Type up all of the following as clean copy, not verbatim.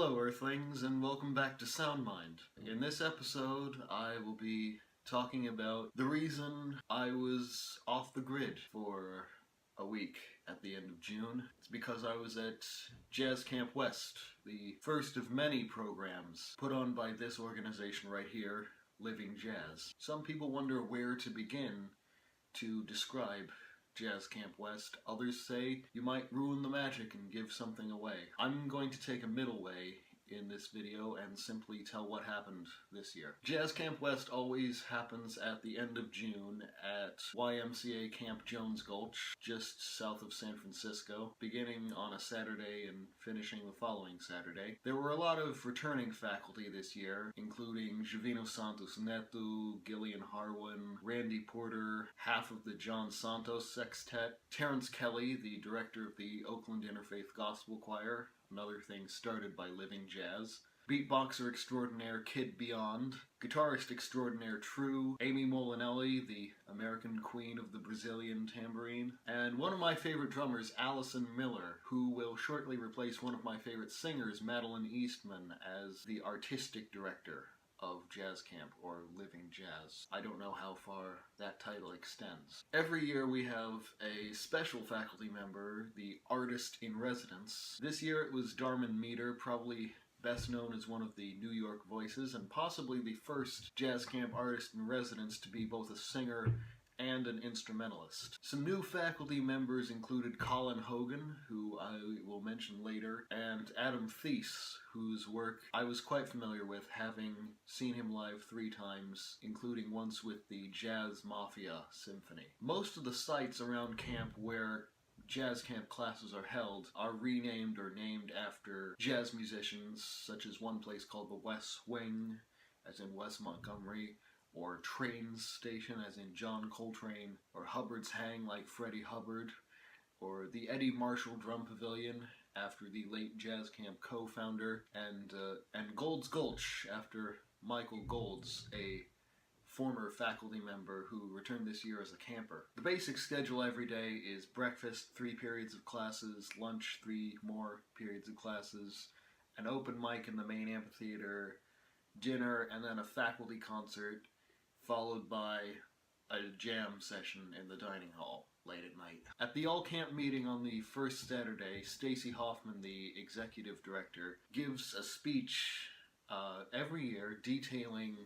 Hello Earthlings, and welcome back to Soundmind. In this episode, I will be talking about the reason I was off the grid for a week at the end of June. It's because I was at Jazz Camp West, the first of many programs put on by this organization right here, Living Jazz. Some people wonder where to begin to describe Jazz Camp West. Others say you might ruin the magic and give something away. I'm going to take a middle way in this video and simply tell what happened this year. Jazz Camp West always happens at the end of June at YMCA Camp Jones Gulch, just south of San Francisco, beginning on a Saturday and finishing the following Saturday. There were a lot of returning faculty this year, including Jovino Santos Neto, Gillian Harwin, Randy Porter, half of the John Santos Sextet, Terrence Kelly, the director of the Oakland Interfaith Gospel Choir, another thing started by Living Jazz, beatboxer extraordinaire Kid Beyond, guitarist extraordinaire True, Amy Molinelli, the American queen of the Brazilian tambourine, and one of my favorite drummers, Allison Miller, who will shortly replace one of my favorite singers, Madeline Eastman, as the artistic director of Jazz Camp, or Living Jazz. I don't know how far that title extends. Every year we have a special faculty member, the artist in residence. This year it was Darman Meter, probably best known as one of the New York Voices, and possibly the first Jazz Camp artist in residence to be both a singer and an instrumentalist. Some new faculty members included Colin Hogan, who I will mention later, and Adam Thies, whose work I was quite familiar with, having seen him live 3 times, including once with the Jazz Mafia Symphony. Most of the sites around camp where Jazz Camp classes are held are renamed or named after jazz musicians, such as one place called the West Wing, as in West Montgomery, or Trains Station, as in John Coltrane, or Hubbard's Hang, like Freddie Hubbard, or the Eddie Marshall Drum Pavilion, after the late Jazz Camp co-founder, and Gold's Gulch, after Michael Golds, a former faculty member who returned this year as a camper. The basic schedule every day is breakfast, 3 periods of classes, lunch, 3 more periods of classes, an open mic in the main amphitheater, dinner, and then a faculty concert, followed by a jam session in the dining hall late at night. At the all-camp meeting on the first Saturday, Stacy Hoffman, the executive director, gives a speech every year detailing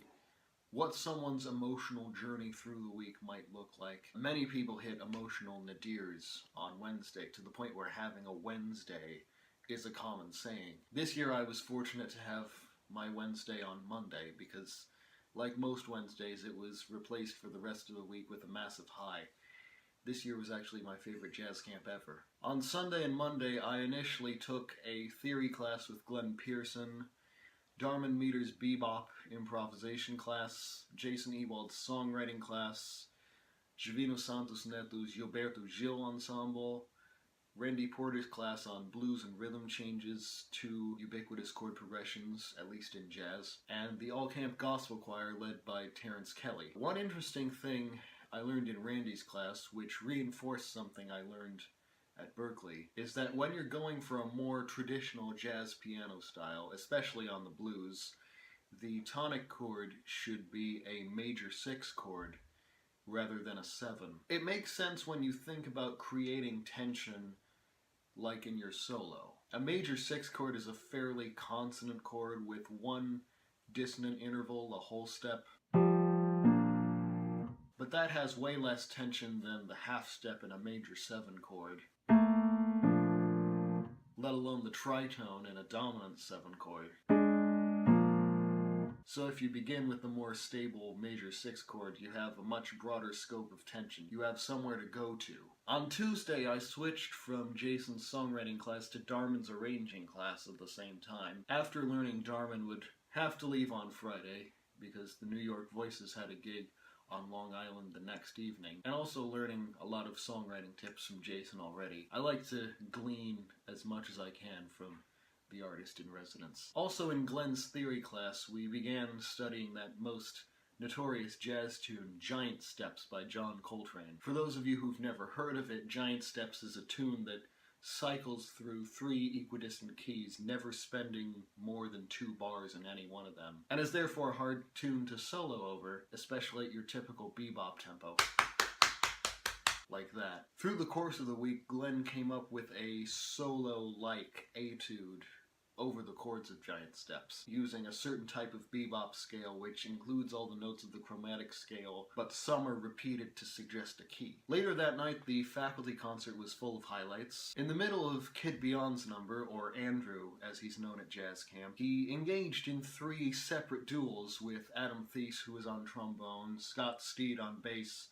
what someone's emotional journey through the week might look like. Many people hit emotional nadirs on Wednesday, to the point where having a Wednesday is a common saying. This year I was fortunate to have my Wednesday on Monday, because like most Wednesdays, it was replaced for the rest of the week with a massive high. This year was actually my favorite jazz camp ever. On Sunday and Monday, I initially took a theory class with Glenn Pearson, Darman Meter's bebop improvisation class, Jason Ewald's songwriting class, Jovino Santos Neto's Gilberto Gil ensemble, Randy Porter's class on blues and rhythm changes, 2 ubiquitous chord progressions, at least in jazz, and the all-camp gospel choir led by Terrence Kelly. One interesting thing I learned in Randy's class, which reinforced something I learned at Berkeley, is that when you're going for a more traditional jazz piano style, especially on the blues, the tonic chord should be a major 6 chord rather than a 7. It makes sense when you think about creating tension like in your solo. A major 6 chord is a fairly consonant chord with 1 dissonant interval the whole step, but that has way less tension than the half step in a major 7 chord, let alone the tritone in a dominant 7 chord. So if you begin with the more stable major 6 chord, you have a much broader scope of tension. You have somewhere to go to. On Tuesday, I switched from Jason's songwriting class to Darman's arranging class at the same time. After learning Darman would have to leave on Friday, because the New York Voices had a gig on Long Island the next evening, and also learning a lot of songwriting tips from Jason already, I like to glean as much as I can from the artist in residence. Also in Glenn's theory class, we began studying that most notorious jazz tune, Giant Steps by John Coltrane. For those of you who've never heard of it, Giant Steps is a tune that cycles through 3 equidistant keys, never spending more than 2 bars in any one of them, and is therefore a hard tune to solo over, especially at your typical bebop tempo. Like that. Through the course of the week, Glenn came up with a solo-like etude over the chords of Giant Steps, using a certain type of bebop scale which includes all the notes of the chromatic scale, but some are repeated to suggest a key. Later that night, the faculty concert was full of highlights. In the middle of Kid Beyond's number, or Andrew as he's known at jazz camp, he engaged in 3 separate duels with Adam Thies, who was on trombone, Scott Steed on bass,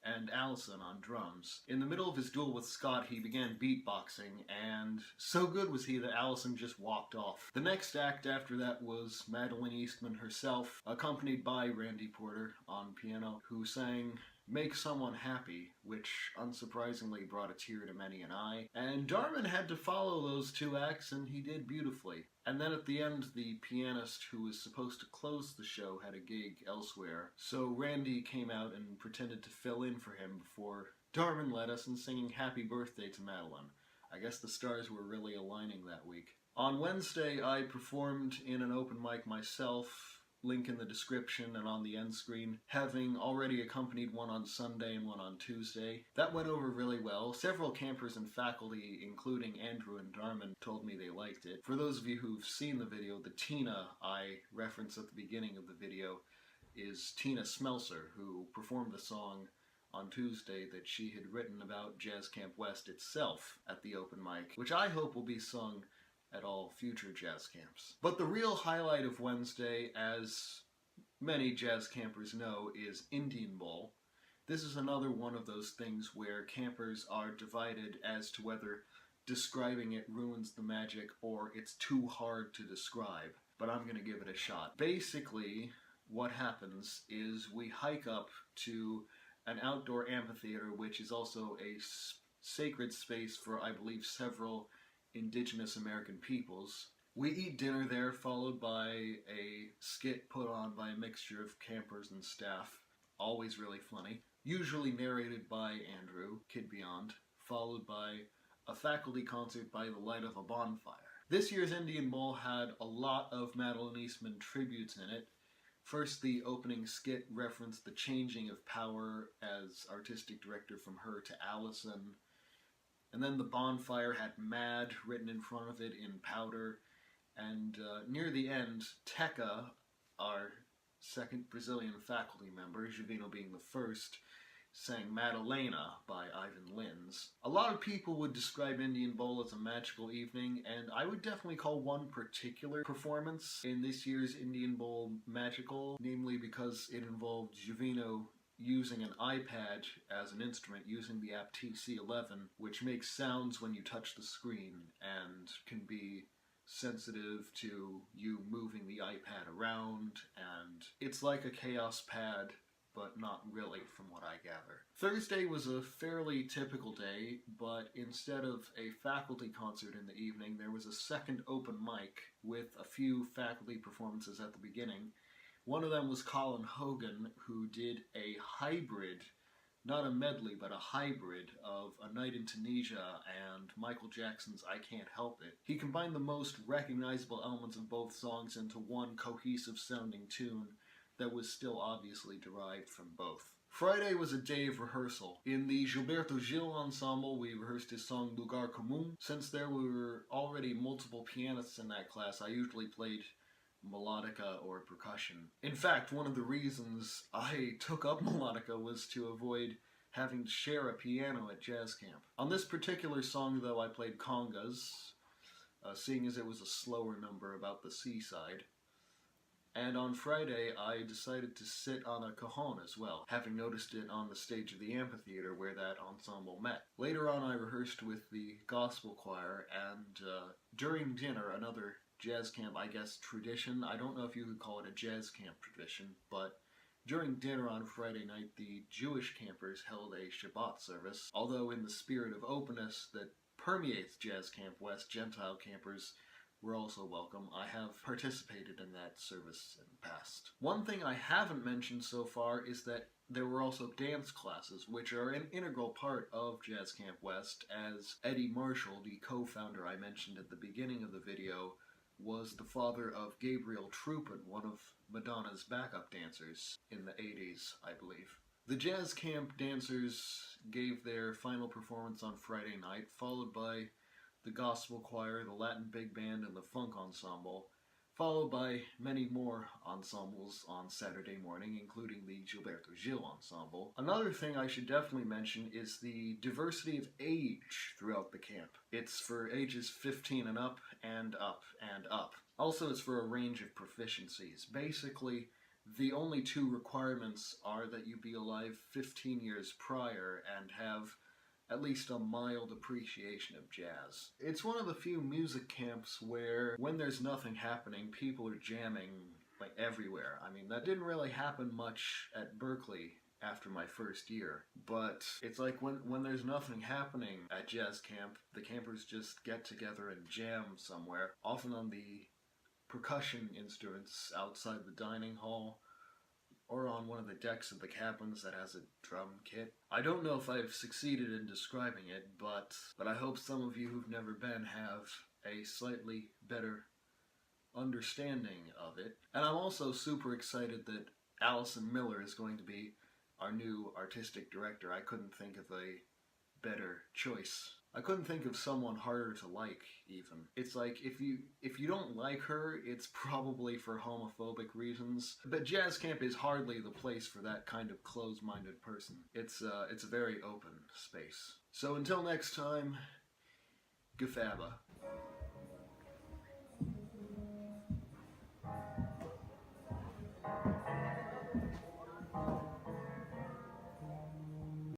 and Allison on drums. In the middle of his duel with Scott, he began beatboxing, and so good was he that Allison just walked off. The next act after that was Madeline Eastman herself, accompanied by Randy Porter on piano, who sang Make Someone Happy, which unsurprisingly brought a tear to many an eye. And Darman had to follow those 2 acts, and he did beautifully. And then at the end, the pianist who was supposed to close the show had a gig elsewhere, so Randy came out and pretended to fill in for him before Darman led us in singing Happy Birthday to Madeline. I guess the stars were really aligning that week. On Wednesday, I performed in an open mic myself, link in the description and on the end screen, having already accompanied one on Sunday and one on Tuesday. That went over really well. Several campers and faculty, including Andrew and Darman, told me they liked it. For those of you who've seen the video, the Tina I referenced at the beginning of the video is Tina Smelser, who performed the song on Tuesday that she had written about Jazz Camp West itself at the open mic, which I hope will be sung at all future jazz camps. But the real highlight of Wednesday, as many jazz campers know, is Indian Bowl. This is another one of those things where campers are divided as to whether describing it ruins the magic or it's too hard to describe, but I'm going to give it a shot. Basically, what happens is we hike up to an outdoor amphitheater, which is also a sacred space for, I believe, several indigenous American peoples. We eat dinner there, followed by a skit put on by a mixture of campers and staff, always really funny, usually narrated by Andrew, Kid Beyond, followed by a faculty concert by the light of a bonfire. This year's Indian Bowl had a lot of Madeline Eastman tributes in it. First, the opening skit referenced the changing of power as artistic director from her to Allison. And then the bonfire had Mad written in front of it in powder. And near the end, Teca, our second Brazilian faculty member, Juvino being the first, sang Madalena by Ivan Lins. A lot of people would describe Indian Bowl as a magical evening, and I would definitely call one particular performance in this year's Indian Bowl magical, namely because it involved Juvino using an iPad as an instrument, using the app TC11, which makes sounds when you touch the screen and can be sensitive to you moving the iPad around, and it's like a chaos pad, but not really from what I gather. Thursday was a fairly typical day, but instead of a faculty concert in the evening, there was a second open mic with a few faculty performances at the beginning. One of them was Colin Hogan, who did a hybrid, not a medley, but a hybrid of A Night in Tunisia and Michael Jackson's I Can't Help It. He combined the most recognizable elements of both songs into one cohesive sounding tune that was still obviously derived from both. Friday was a day of rehearsal. In the Gilberto Gil ensemble, we rehearsed his song Lugar Comum. Since there were already multiple pianists in that class, I usually played melodica or percussion. In fact, one of the reasons I took up melodica was to avoid having to share a piano at jazz camp. On this particular song, though, I played congas, seeing as it was a slower number about the seaside. And on Friday, I decided to sit on a cajon as well, having noticed it on the stage of the amphitheater where that ensemble met. Later on, I rehearsed with the gospel choir, and during dinner, another jazz camp, I guess, tradition. I don't know if you could call it a jazz camp tradition, but during dinner on Friday night, the Jewish campers held a Shabbat service, although in the spirit of openness that permeates Jazz Camp West, Gentile campers were also welcome. I have participated in that service in the past. One thing I haven't mentioned so far is that there were also dance classes, which are an integral part of Jazz Camp West, as Eddie Marshall, the co-founder I mentioned at the beginning of the video, was the father of Gabriel Troupin, one of Madonna's backup dancers in the 80s, I believe. The Jazz Camp dancers gave their final performance on Friday night, followed by the gospel choir, the Latin big band, and the funk ensemble, followed by many more ensembles on Saturday morning, including the Gilberto Gil ensemble. Another thing I should definitely mention is the diversity of age throughout the camp. It's for ages 15 and up, and up, and up. Also, it's for a range of proficiencies. Basically, the only two requirements are that you be alive 15 years prior and have at least a mild appreciation of jazz. It's one of the few music camps where, when there's nothing happening, people are jamming like everywhere. I mean, that didn't really happen much at Berkeley after my first year, but it's like when there's nothing happening at jazz camp, the campers just get together and jam somewhere, often on the percussion instruments outside the dining hall, or on one of the decks of the cabins that has a drum kit. I don't know if I've succeeded in describing it, but I hope some of you who've never been have a slightly better understanding of it. And I'm also super excited that Allison Miller is going to be our new artistic director. I couldn't think of a better choice. I couldn't think of someone harder to like, even. It's like, if you don't like her, it's probably for homophobic reasons. But jazz camp is hardly the place for that kind of closed-minded person. It's a very open space. So until next time, Gafaba.